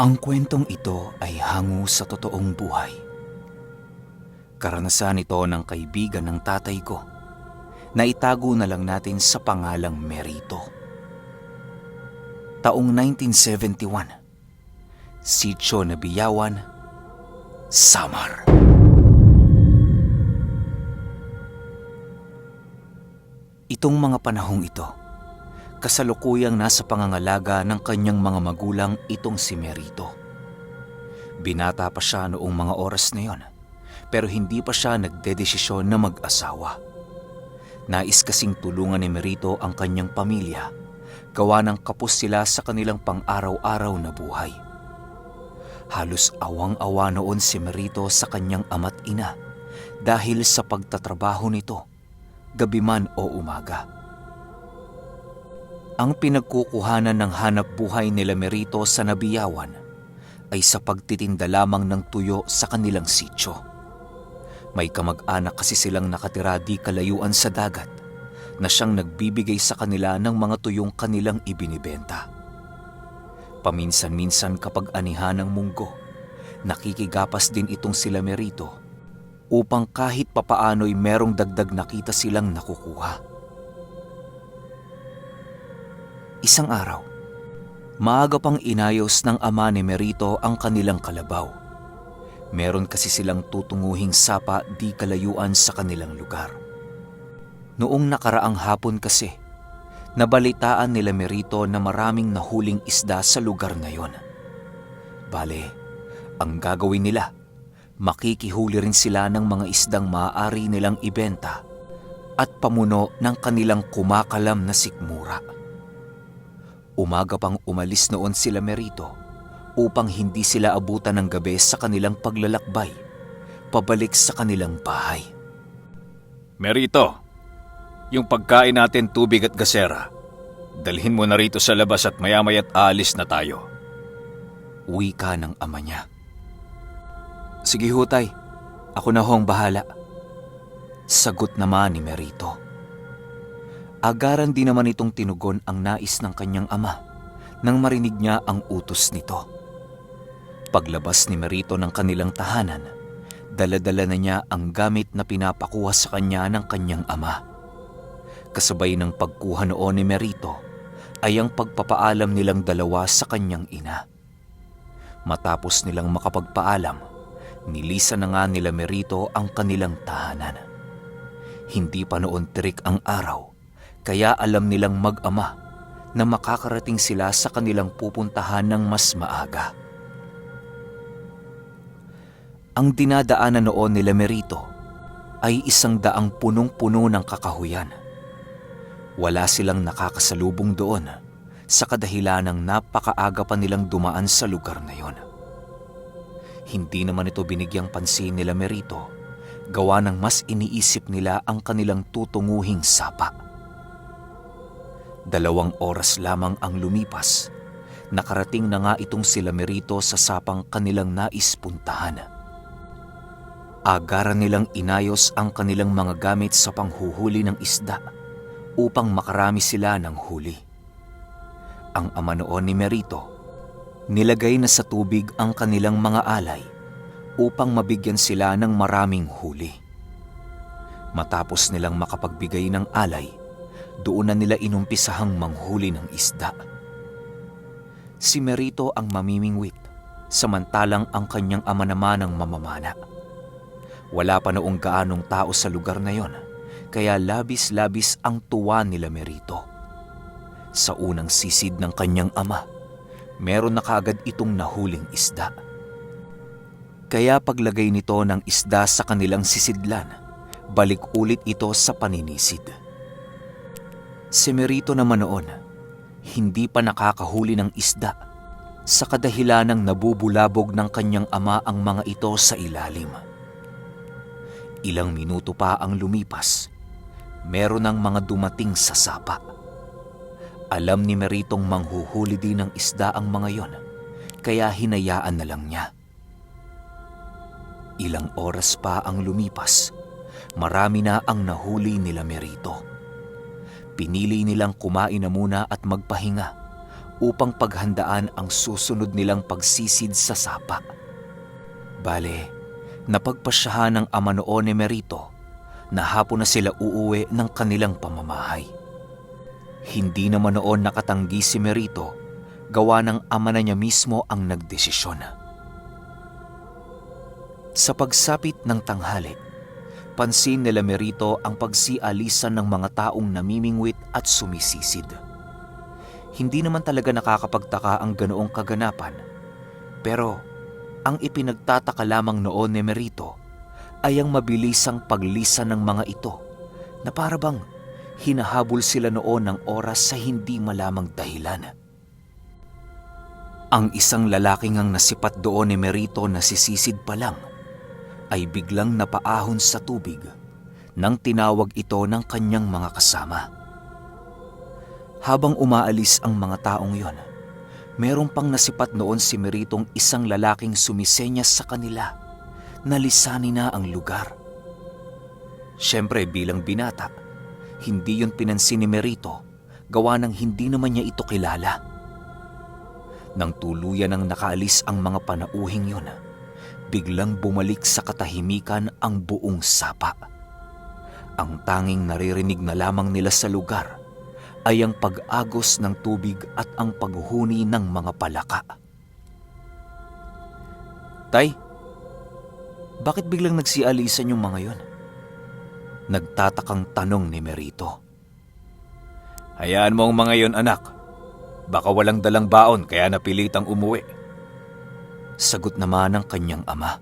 Ang kwentong ito ay hango sa totoong buhay. Karanasan ito ng kaibigan ng tatay ko na itago na lang natin sa pangalang Merito. Taong 1971, Sitio Nabiyawan, Samar. Itong mga panahong ito, kasalukuyang nasa pangangalaga ng kanyang mga magulang itong si Merito. Binata pa siya noong mga oras na yon, pero hindi pa siya nagdedesisyon na mag-asawa. Nais kasing tulungan ni Merito ang kanyang pamilya, gawa ng kapos sila sa kanilang pang-araw-araw na buhay. Halos awang-awa noon si Merito sa kanyang ama't ina dahil sa pagtatrabaho nito, gabi man o umaga. Ang pinagkukuhanan ng hanap buhay nila Merito sa Nabiyawan ay sa pagtitinda lamang ng tuyo sa kanilang sityo. May kamag-anak kasi silang nakatira di kalayuan sa dagat na siyang nagbibigay sa kanila ng mga tuyong kanilang ibinibenta. Paminsan-minsan kapag anihan ng munggo, nakikigapas din itong sila Merito upang kahit papaano'y merong dagdag na kita silang nakukuha. Isang araw, maaga pang inayos ng ama ni Merito ang kanilang kalabaw. Meron kasi silang tutunguhing sapa di kalayuan sa kanilang lugar. Noong nakaraang hapon kasi, nabalitaan nila Merito na maraming nahuling isda sa lugar na yon. Bale, ang gagawin nila, makikihuli rin sila ng mga isdang maaari nilang ibenta at pamuno ng kanilang kumakalam na sikmura. Umaga pang umalis noon sila Merito upang hindi sila abutan ng gabi sa kanilang paglalakbay, pabalik sa kanilang bahay. Merito, yung pagkain natin, tubig at gasera, dalhin mo na rito sa labas at maya-maya't aalis na tayo. Wika ng ama niya. Sige ho tay, ako na hong bahala. Sagot naman ni Merito. Agaran din naman itong tinugon ang nais ng kanyang ama nang marinig niya ang utos nito. Paglabas ni Merito ng kanilang tahanan, dala-dala na niya ang gamit na pinapakuha sa kanya ng kanyang ama. Kasabay ng pagkuha noon ni Merito ay ang pagpapaalam nilang dalawa sa kanyang ina. Matapos nilang makapagpaalam, nilisan na nga nila Merito ang kanilang tahanan. Hindi pa noon tirik ang araw, kaya alam nilang mag-ama na makakarating sila sa kanilang pupuntahan ng mas maaga. Ang dinadaanan noon nila Merito ay 100 punong-puno ng kakahuyan. Wala silang nakakasalubong doon sa kadahilan ng napakaaga pa nilang dumaan sa lugar na yon. Hindi naman ito binigyang pansin nila Merito, gawa ng mas iniisip nila ang kanilang tutunguhing sapa. 2 oras lamang ang lumipas, nakarating na nga itong sila Merito sa sapang kanilang nais puntahan. Agaran nilang inayos ang kanilang mga gamit sa panghuhuli ng isda upang makarami sila ng huli. Ang ama noon ni Merito, nilagay na sa tubig ang kanilang mga alay upang mabigyan sila ng maraming huli. Matapos nilang makapagbigay ng alay, doon na nila inumpisahang manghuli ng isda. Si Merito ang mamimingwit, samantalang ang kanyang ama naman ang mamamana. Wala pa noong gaanong tao sa lugar na yon, kaya labis-labis ang tuwa nila Merito. Sa unang sisid ng kanyang ama, meron na kaagad itong nahuling isda. Kaya paglagay nito ng isda sa kanilang sisidlan, balik ulit ito sa paninisid. Si Merito naman noon, hindi pa nakakahuli ng isda sa kadahilanang nabubulabog ng kanyang ama ang mga ito sa ilalim. Ilang minuto pa ang lumipas, meron ng mga dumating sa sapa. Alam ni Meritong manghuhuli din ng isda ang mga yon, kaya hinayaan na lang niya. Ilang oras pa ang lumipas, marami na ang nahuli nila Merito. Pinili nilang kumain na muna at magpahinga upang paghandaan ang susunod nilang pagsisid sa sapa. Bale, napagpasyahan ng ama noon ni Merito na hapon na sila uuwi ng kanilang pamamahay. Hindi naman noon nakatanggi si Merito, gawa ng ama na niya mismo ang nagdesisyon. Sa pagsapit ng tanghali, pansin nila Merito ang pagsialisan ng mga taong namimingwit at sumisisid. Hindi naman talaga nakakapagtaka ang ganoong kaganapan, pero ang ipinagtataka lamang noon ni Merito ay ang mabilisang paglisan ng mga ito na parabang hinahabol sila noon ng oras sa hindi malamang dahilan. Ang isang lalaking ang nasipat doon ni Merito na sisisid pa lang ay biglang napaahon sa tubig nang tinawag ito ng kanyang mga kasama. Habang umaalis ang mga taong yon, meron pang nasipat noon si Meritong isang lalaking sumisenyas sa kanila na lisanin na ang lugar. Siyempre bilang binata, hindi yun pinansin ni Merito, gawa ng hindi naman niya ito kilala. Nang tuluyan ang nakaalis ang mga panauhing yon, biglang bumalik sa katahimikan ang buong sapa. Ang tanging naririnig na lamang nila sa lugar ay ang pag-agos ng tubig at ang paghuni ng mga palaka. Tay, bakit biglang nagsialisan yung mga yon? Nagtatakang tanong ni Merito. Hayaan mo ang mga yon, anak. Baka walang dalang baon kaya napilitang umuwi. Sagot naman ng kanyang ama.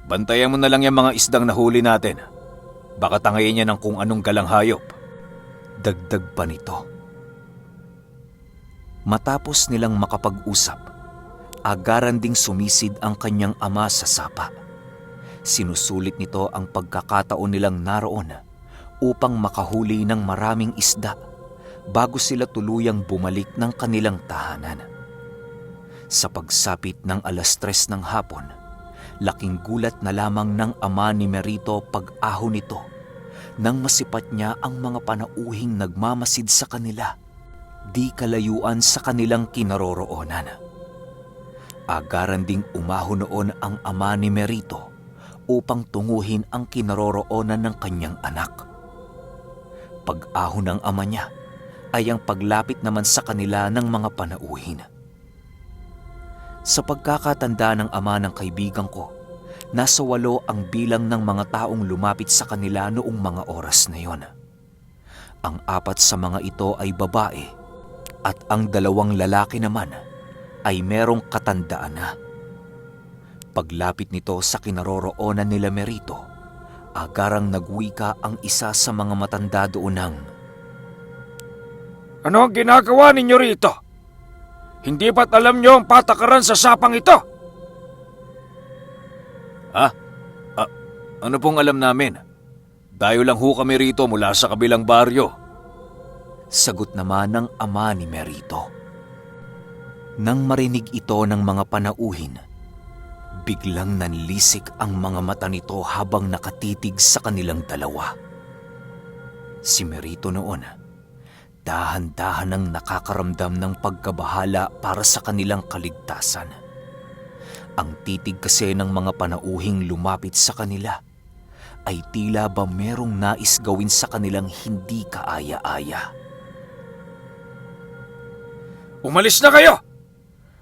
Bantayan mo na lang yung mga isdang nahuli natin. Baka tangayin niya ng kung anong galang hayop. Dagdag pa nito. Matapos nilang makapag-usap, agaran ding sumisid ang kanyang ama sa sapa. Sinusulit nito ang pagkakataon nilang naroon upang makahuli ng maraming isda bago sila tuluyang bumalik ng kanilang tahanan. Sa pagsapit ng 3:00 ng hapon, laking gulat na lamang ng ama ni Merito pag-ahon nito nang masipat niya ang mga panauhing nagmamasid sa kanila, di kalayuan sa kanilang kinaroroonan. Agaran ding umahon noon ang ama ni Merito upang tunguhin ang kinaroroonan ng kanyang anak. Pag-ahon ng ama niya ay ang paglapit naman sa kanila ng mga panauhin. Sa pagkakatanda ng ama ng kaibigan ko, nasa 8 ang bilang ng mga taong lumapit sa kanila noong mga oras na yon. Ang 4 sa mga ito ay babae at ang 2 lalaki naman ay merong katandaan na. Paglapit nito sa kinaroroonan nila Merito, agarang nagwika ang isa sa mga matanda doon ng, Ano ang ginagawa ninyo rito? Hindi ba't alam niyo ang patakaran sa sapang ito? Ano pong alam namin? Dayo lang ho kami rito mula sa kabilang baryo. Sagot naman ng ama ni Merito. Nang marinig ito ng mga panauhin, biglang nanlisik ang mga mata nito habang nakatitig sa kanilang dalawa. Si Merito noon, dahan-dahan ang nakakaramdam ng pagkabahala para sa kanilang kaligtasan. Ang titig kasi ng mga panauhing lumapit sa kanila ay tila ba merong nais gawin sa kanilang hindi kaaya-aya. Umalis na kayo!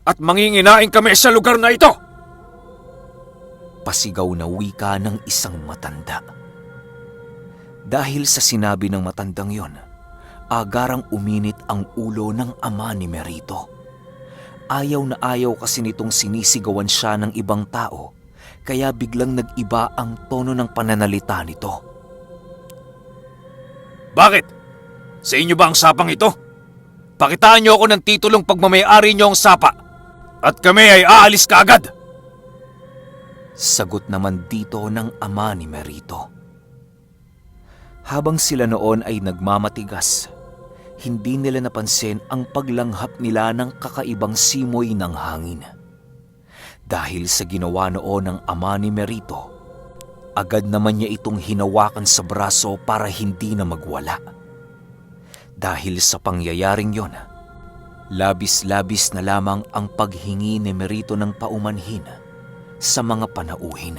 At manginginain kami sa lugar na ito! Pasigaw na wika ng isang matanda. Dahil sa sinabi ng matandang yon, agarang uminit ang ulo ng ama ni Merito. Ayaw na ayaw kasi nitong sinisigawan siya ng ibang tao, kaya biglang nag-iba ang tono ng pananalita nito. Bakit? Sa inyo ba ang sapang ito? Pakitaan niyo ako ng titulong pagmamayari niyo ang sapa at kami ay aalis kaagad. Sagot naman dito ng ama ni Merito. Habang sila noon ay nagmamatigas, hindi nila napansin ang paglanghap nila ng kakaibang simoy ng hangin. Dahil sa ginawa noon ng ama ni Merito, agad naman niya itong hinawakan sa braso para hindi na magwala. Dahil sa pangyayaring yon, Labis-labis na lamang ang paghingi ni Merito ng paumanhin sa mga panauhin.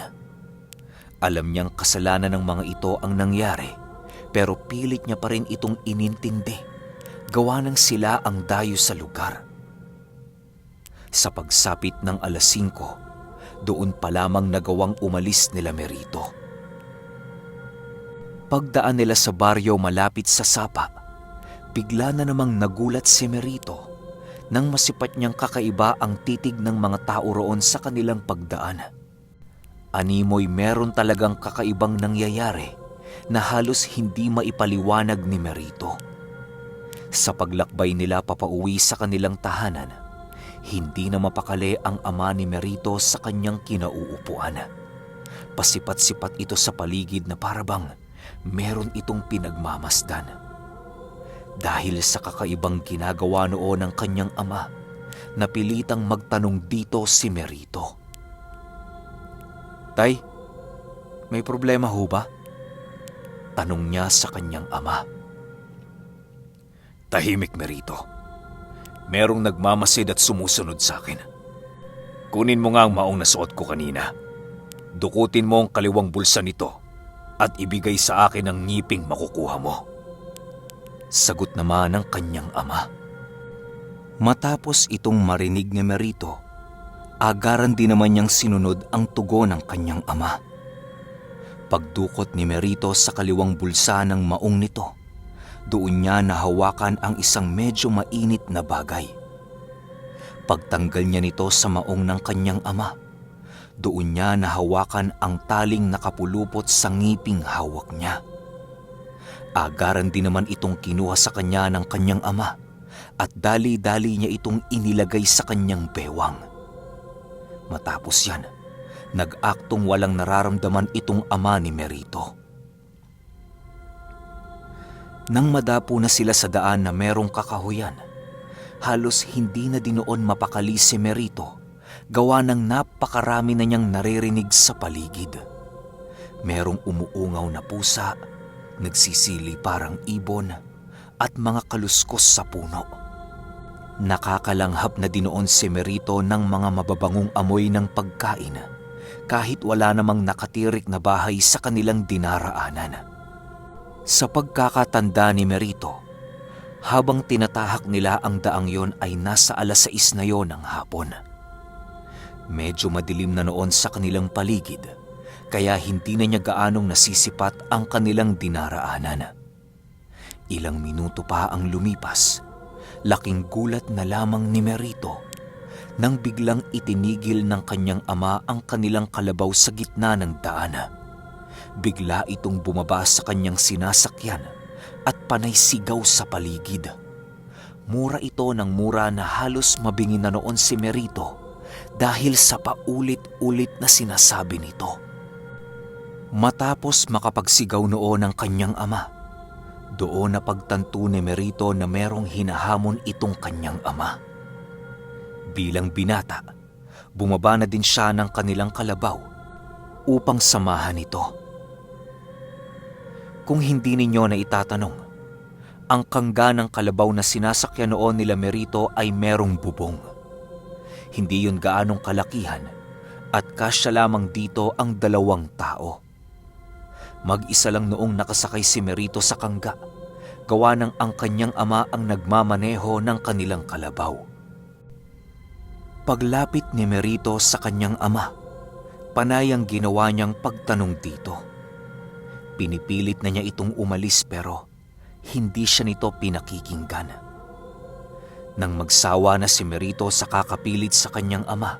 Alam niyang kasalanan ng mga ito ang nangyari, pero pilit niya pa rin itong inintindi, gawa ng sila ang dayo sa lugar. Sa pagsapit ng 5:00, doon pa lamang nagawang umalis nila Merito. Pagdaan nila sa baryo malapit sa Sapa, bigla na namang nagulat si Merito nang masipat niyang kakaiba ang titig ng mga tao roon sa kanilang pagdaan. Animoy meron talagang kakaibang nangyayari na halos hindi maipaliwanag ni Merito. Sa paglakbay nila papauwi sa kanilang tahanan, hindi na mapakali ang ama ni Merito sa kanyang kinauupuan. Pasipat-sipat ito sa paligid na parabang meron itong pinagmamasdan. Dahil sa kakaibang ginagawa noon ng kanyang ama, napilitang magtanong dito si Merito. "Tay, may problema ho ba?" tanong niya sa kanyang ama. Tahimik, Merito. Merong nagmamasid at sumusunod sa akin. Kunin mo nga ang maong nasuot ko kanina. Dukutin mo ang kaliwang bulsa nito at ibigay sa akin ang ngiping makukuha mo. Sagot naman ng kanyang ama. Matapos itong marinig ni Merito, agaran din naman niyang sinunod ang tugon ng kanyang ama. Pagdukot ni Merito sa kaliwang bulsa ng maong nito, doon niya nahawakan ang isang medyo mainit na bagay. Pagtanggal niya nito sa maong ng kanyang ama, doon niya nahawakan ang taling nakapulupot sa ngiping hawak niya. Agaran din naman itong kinuha sa kanya ng kanyang ama at dali-dali niya itong inilagay sa kanyang bewang. Matapos yan, nag-aktong walang nararamdaman itong ama ni Merito. Nang madapo na sila sa daan na merong kakahuyan, halos hindi na din noon mapakali si Merito, gawa ng napakarami na niyang naririnig sa paligid. Merong umuungaw na pusa, nagsisili parang ibon, at mga kaluskos sa puno. Nakakalanghap na din noon si Merito ng mga mababangong amoy ng pagkain, kahit wala namang nakatirik na bahay sa kanilang dinaraanan. Sa pagkakatanda ni Merito, habang tinatahak nila ang daang yon ay nasa 6:00 na yon ng hapon. Medyo madilim na noon sa kanilang paligid, kaya hindi na niya gaanong nasisipat ang kanilang dinaraanan. Ilang minuto pa ang lumipas, laking gulat na lamang ni Merito nang biglang itinigil ng kanyang ama ang kanilang kalabaw sa gitna ng daan. Bigla itong bumaba sa kanyang sinasakyan at panay sigaw sa paligid. Mura ito ng mura na halos mabingi na noon si Merito dahil sa paulit-ulit na sinasabi nito. Matapos makapagsigaw noon ang kanyang ama, doon napagtanto ni Merito na merong hinahamon itong kanyang ama. Bilang binata, bumaba na din siya ng kanilang kalabaw upang samahan ito. Kung hindi ninyo na itatanong, ang kangga ng kalabaw na sinasakyan noon nila Merito ay merong bubong. Hindi yun gaanong kalakihan at kasya lamang dito ang 2 tao. Mag-isa lang noong nakasakay si Merito sa kangga, gawa ng ang kanyang ama ang nagmamaneho ng kanilang kalabaw. Paglapit ni Merito sa kanyang ama, panay ang ginawa niyang pagtanong dito. Pinipilit na niya itong umalis pero hindi siya nito pinakikinggan. Nang magsawa na si Merito sa kakapilit sa kanyang ama,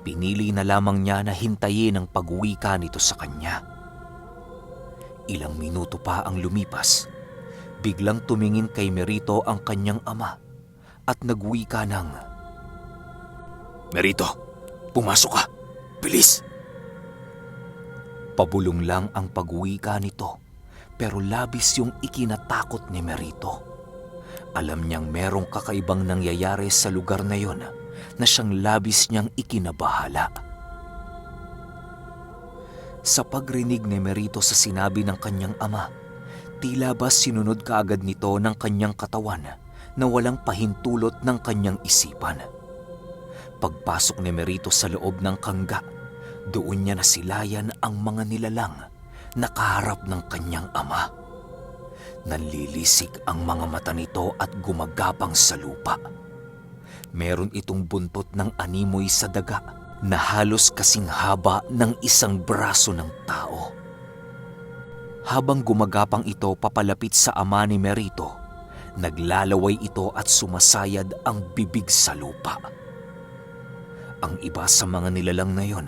pinili na lamang niya na hintayin ang pag-uwi ka nito sa kanya. Ilang minuto pa ang lumipas, biglang tumingin kay Merito ang kanyang ama at nagwika ng, Merito, pumasok ka! Bilis! Pabulong lang ang pagwika nito, pero labis yung ikinatakot ni Merito. Alam niyang merong kakaibang nangyayari sa lugar na yon na siyang labis niyang ikinabahala. Sa pagrinig ni Merito sa sinabi ng kanyang ama, tila ba sinunod kaagad nito ng kanyang katawan na walang pahintulot ng kanyang isipan. Pagpasok ni Merito sa loob ng kangga, doon niya nasilayan ang mga nilalang na kaharap ng kanyang ama. Nanlilisik ang mga mata nito at gumagapang sa lupa. Meron itong buntot ng animoy sa daga na halos kasing haba ng isang braso ng tao. Habang gumagapang ito papalapit sa ama ni Merito, naglalaway ito at sumasayad ang bibig sa lupa. Ang iba sa mga nilalang na yon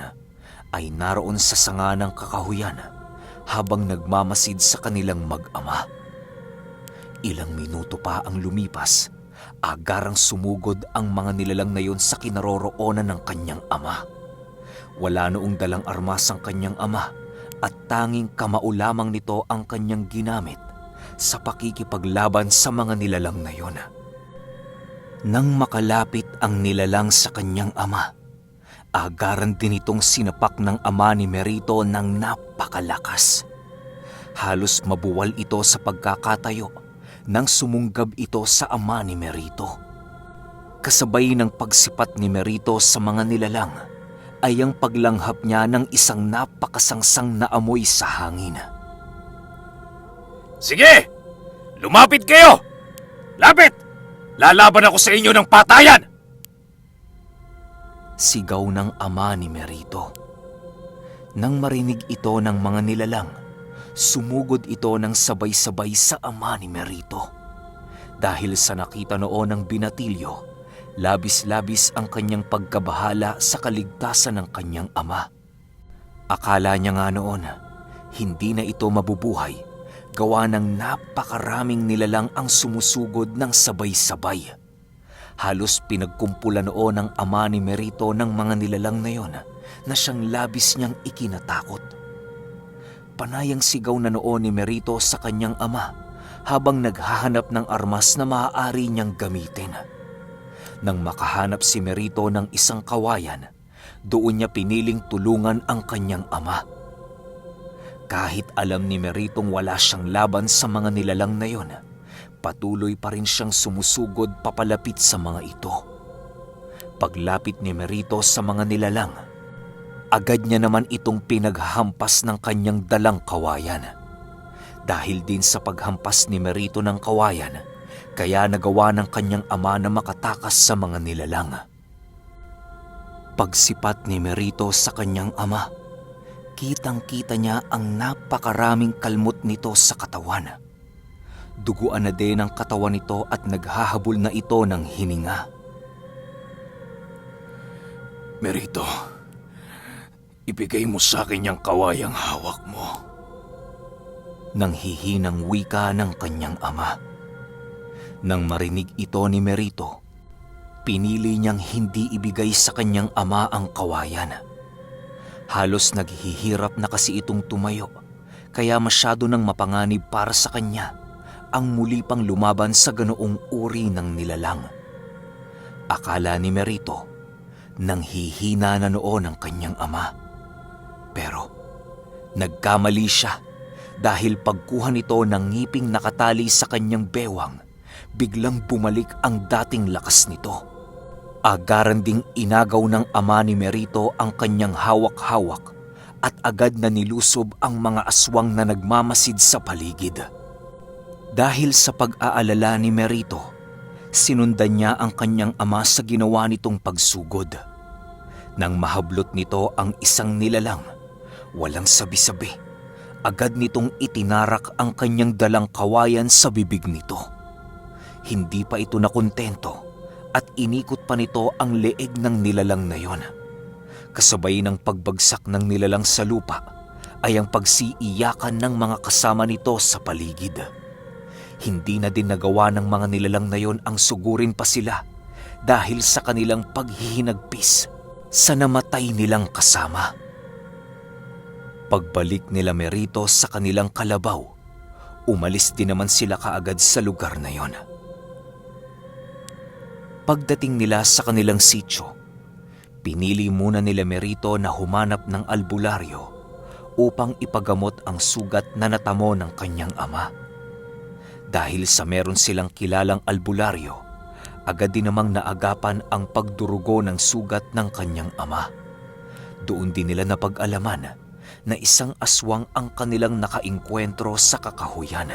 ay naroon sa sanga ng kakahuyan habang nagmamasid sa kanilang mag-ama. Ilang minuto pa ang lumipas, agarang sumugod ang mga nilalang na yon sa kinaroroonan ng kanyang ama. Wala noong dalang armas ang kanyang ama at tanging kamao lamang nito ang kanyang ginamit sa pakikipaglaban sa mga nilalang na yon. Nang makalapit ang nilalang sa kanyang ama, agaran din itong sinapak ng ama ni Merito ng napakalakas. Halos mabuwal ito sa pagkakatayo nang sumunggab ito sa ama ni Merito. Kasabay ng pagsipat ni Merito sa mga nilalang ay ang paglanghap niya ng isang napakasangsang na amoy sa hangin. Sige! Lumapit kayo! Lapit! Lalaban ako sa inyo ng patayan! Sigaw ng ama ni Merito. Nang marinig ito ng mga nilalang, sumugod ito ng sabay-sabay sa ama ni Merito. Dahil sa nakita noon ng binatilyo, labis-labis ang kanyang pagkabahala sa kaligtasan ng kanyang ama. Akala niya nga noon, hindi na ito mabubuhay, gawa ng napakaraming nilalang ang sumusugod ng sabay-sabay. Halos pinagkumpulan noon ng ama ni Merito ng mga nilalang na yon na siyang labis niyang ikinatakot. Panayang sigaw na noon ni Merito sa kanyang ama habang naghahanap ng armas na maaari niyang gamitin. Nang makahanap si Merito ng isang kawayan, doon niya piniling tulungan ang kanyang ama. Kahit alam ni Meritong wala siyang laban sa mga nilalang na yon, patuloy pa rin siyang sumusugod papalapit sa mga ito. Paglapit ni Merito sa mga nilalang, agad niya naman itong pinaghampas ng kanyang dalang kawayan. Dahil din sa paghampas ni Merito ng kawayan, kaya nagawa ng kanyang ama na makatakas sa mga nilalang. Pagsipat ni Merito sa kanyang ama, kitang-kita niya ang napakaraming kalmot nito sa katawan. Duguan na din ang katawan nito at naghahabol na ito ng hininga. Merito, ibigay mo sa akin yung kawayang hawak mo. Nang hihinang wika ng kanyang ama. Nang marinig ito ni Merito, pinili niyang hindi ibigay sa kanyang ama ang kawayan. Halos naghihirap na kasi itong tumayo, kaya masyado nang mapanganib para sa kanya ang muli pang lumaban sa ganoong uri ng nilalang. Akala ni Merito, nang hihina na noon ang kanyang ama. Pero nagkamali siya dahil pagkuha nito ng ngiping nakatali sa kanyang bewang, biglang bumalik ang dating lakas nito. Agaran ding inagaw ng ama ni Merito ang kanyang hawak-hawak at agad na nilusob ang mga aswang na nagmamasid sa paligid. Dahil sa pag-aalala ni Merito, sinundan niya ang kanyang ama sa ginawa nitong pagsugod. Nang mahablot nito ang isang nilalang, walang sabi-sabi, agad nitong itinarak ang kanyang dalang kawayan sa bibig nito. Hindi pa ito nakontento at inikot pa nito ang leeg ng nilalang na yon. Kasabay ng pagbagsak ng nilalang sa lupa ay ang pagsiiyakan ng mga kasama nito sa paligid. Hindi na din nagawa ng mga nilalang na yon ang sugurin pa sila dahil sa kanilang paghihinagpis sa namatay nilang kasama. Pagbalik nila Merito sa kanilang kalabaw, umalis din naman sila kaagad sa lugar na yon. Pagdating nila sa kanilang sityo, pinili muna nila Merito na humanap ng albularyo upang ipagamot ang sugat na natamo ng kanyang ama. Dahil sa meron silang kilalang albularyo, agad din namang naagapan ang pagdurugo ng sugat ng kanyang ama. Doon din nila napag-alaman na isang aswang ang kanilang nakainkwentro sa kakahuyan.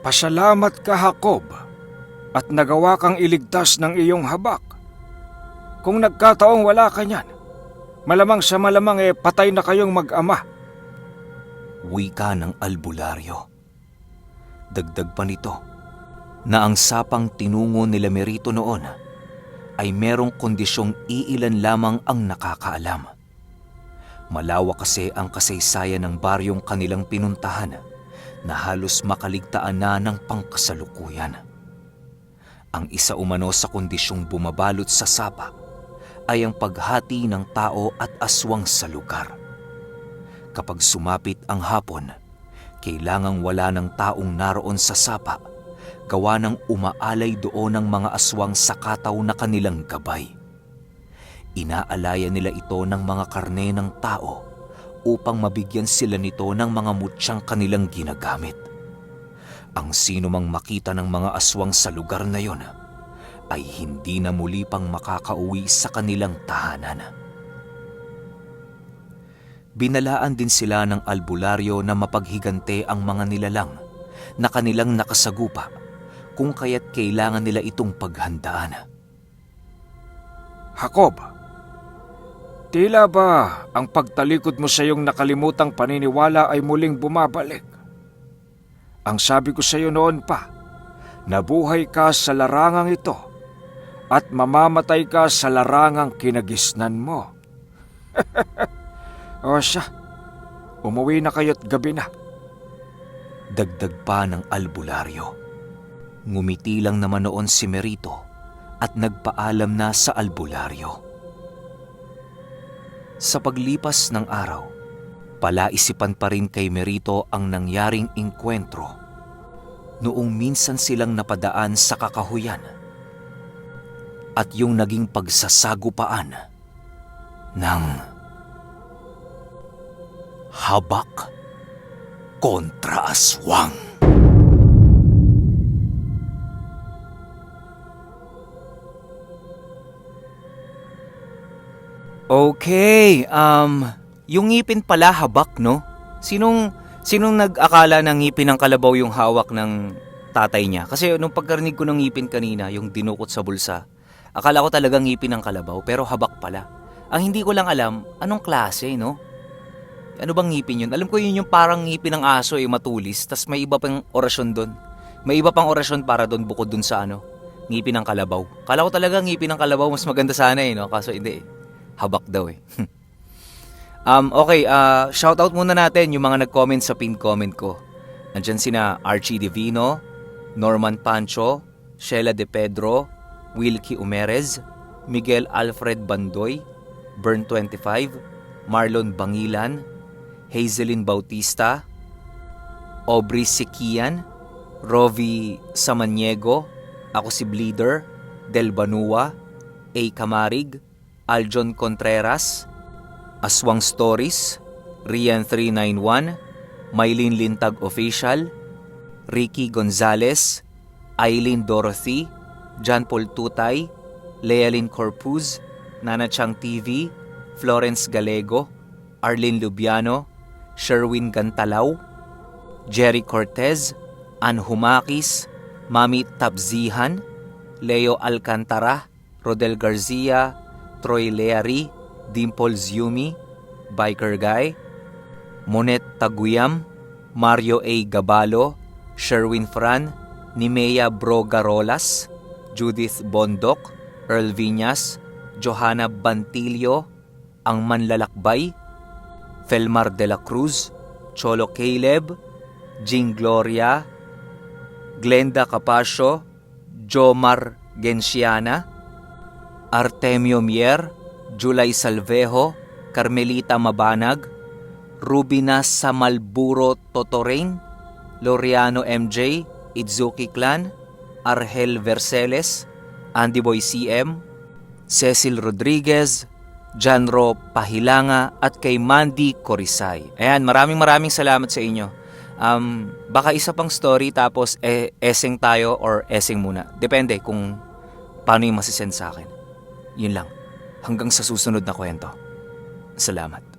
Pasalamat ka, Jacob, at nagawa kang iligtas ng iyong habak. Kung nagkataong wala ka niyan, malamang sa malamang patay na kayong mag-ama. Wika ng albularyo. Dagdag pa nito na ang sapang tinungo nila Merito noon ay merong kondisyong iilan lamang ang nakakaalam. Malawak kasi ang kasaysayan ng baryong kanilang pinuntahan na halos makaligtaan na ng pangkasalukuyan. Ang isa umano sa kondisyong bumabalot sa sapa ay ang paghati ng tao at aswang sa lugar. Kapag sumapit ang hapon, kailangang wala ng taong naroon sa sapa, gawa ng umaalay doon ng mga aswang sa kataw na kanilang gabay. Inaalaya nila ito ng mga karne ng tao upang mabigyan sila nito ng mga mutyang kanilang ginagamit. Ang sino mang makita ng mga aswang sa lugar na yon ay hindi na muli pang makakauwi sa kanilang tahanan. Binalaan din sila ng albularyo na mapaghigante ang mga nilalang na kanilang nakasagupa kung kaya't kailangan nila itong paghandaan. Jacob, tila ba ang pagtalikod mo sa iyong nakalimutang paniniwala ay muling bumabalik? Ang sabi ko sa iyo noon pa, nabuhay ka sa larangang ito at mamamatay ka sa larangang kinagisnan mo. O siya, umuwi na kayo't gabi na. Dagdag pa ng albularyo. Ngumiti lang naman noon si Merito at nagpaalam na sa albularyo. Sa paglipas ng araw, palaisipan pa rin kay Merito ang nangyaring engkwentro noong minsan silang napadaan sa kakahuyan at yung naging pagsasagupaan ng habak kontra aswang. Okay, yung ngipin pala habak, no? Sinong nag-akala ng ngipin ng kalabaw yung hawak ng tatay niya? Kasi nung pagkarinig ko ng ngipin kanina, yung dinukot sa bulsa, akala ko talagang ngipin ng kalabaw, pero habak pala. Ang hindi ko lang alam, anong klase, no? Ano bang ngipin yun? Alam ko yun yung parang ngipin ng aso, matulis, tas may iba pang orasyon doon. May iba pang orasyon para doon bukod doon sa ngipin ng kalabaw. Kala ko talaga ngipin ng kalabaw, mas maganda sana no? Kaso hindi habak daw Okay, shoutout muna natin yung mga nag-comment sa pinned comment ko. Nandyan sina Archie Divino, Norman Pancho, Sheila De Pedro, Wilkie Umerez, Miguel Alfred Bandoy, Burn25, Marlon Bangilan, Hazelin Bautista, Aubrey Sikian, Rovi Samaniego, ako si Bleeder, Del Banua, A. Camarig, Aljon Contreras, Aswang Stories, Rian391, Mylene Lintag Official, Ricky Gonzalez, Eileen Dorothy, John Paul Tutay, Lealyn Corpuz, Nana Chang TV, Florence Galego, Arlene Lubiano, Sherwin Gantalaw, Jerry Cortez, Ann Humakis, Mami Tabzihan, Leo Alcantara, Rodel Garcia, Troy Leary, Dimple Yumi, Biker Guy, Monet Taguyam, Mario A. Gabalo, Sherwin Fran, Nimea Brogarolas, Judith Bondok, Earl Viñas, Johanna Bantilio, Ang Manlalakbay, Felmar de la Cruz, Cholo Caleb, Jing Gloria, Glenda Capasio, Jomar Genciana, Artemio Mier, Julay Salvejo, Carmelita Mabanag, Rubina Samalburo Totorain, Loriano MJ, Itzuki Clan, Argel Verceles, Andy Boy CM, Cecil Rodriguez, Janro Pahilanga at kay Mandy Corisay. Ayan, maraming salamat sa inyo. Baka isa pang story tapos essing tayo or essing muna. Depende kung paano yung masisend sa akin. Yun lang. Hanggang sa susunod na kwento. Salamat.